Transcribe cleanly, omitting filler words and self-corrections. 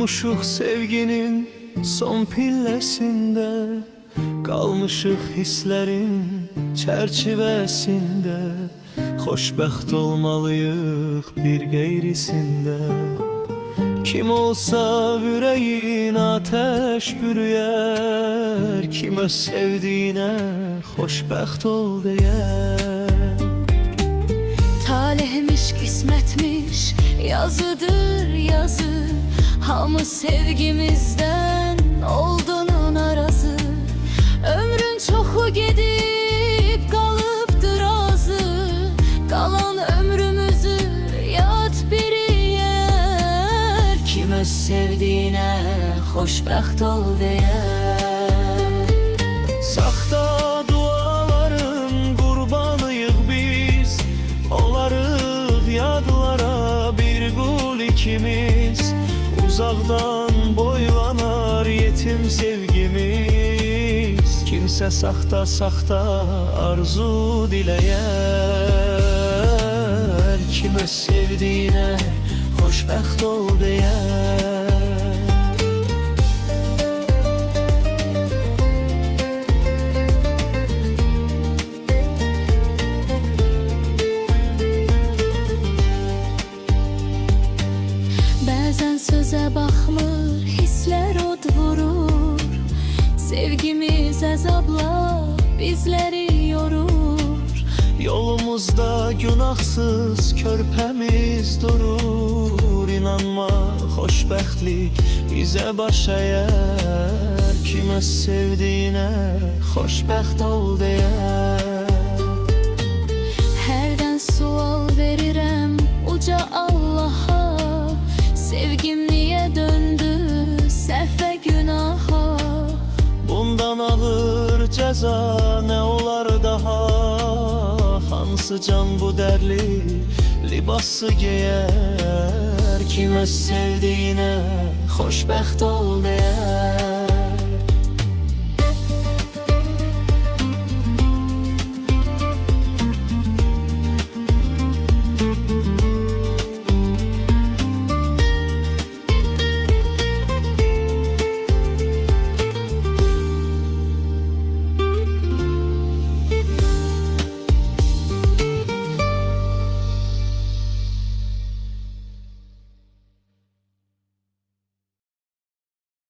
Durmuşuq sevginin son pilləsində, qalmışıq hisslərin çərçivəsində. Xoşbəxt olmalıyıq bir qeyrisində. Kim olsa ürəyin ateş bürüyer, kim öz sevdiğine xoşbəxt ol deyər. Talihmiş, kısmetmiş, yazıdır yazı. Hamı sevgimizden olduğunun arazı. Ömrün çoxu gedib qalıbdır azı. Qalan ömrümüzü yad biri yer. Kim öz sevdiğine xoşbəxt ol deyər. Saxta duaların qurbanıyıq biz, olarıq yadlara bir qul ikimiz. Uzaqdan boylanar yetim sevgimiz. Kimsə saxta arzu diləyər. Kim öz sevdiğine xoşbəxt ol deyər. Bəzən sözə baxmır, hisslər od vurur. Sevgimiz əzabla bizləri yorur. Yolumuzda günahsız körpəmiz durur. İnanma xoşbəxtlik bizə baş əyər. Kim öz sevdiğine xoşbəxt ol deyər. Hərdən sual verirəm uca Allaha. Sevgim niyə döndü səhvə günaha? Bundan ağır cəza nə olar daha? Hansı can bu dərli libası geyər? Kim öz sevdiğine xoşbəxt ol deyər.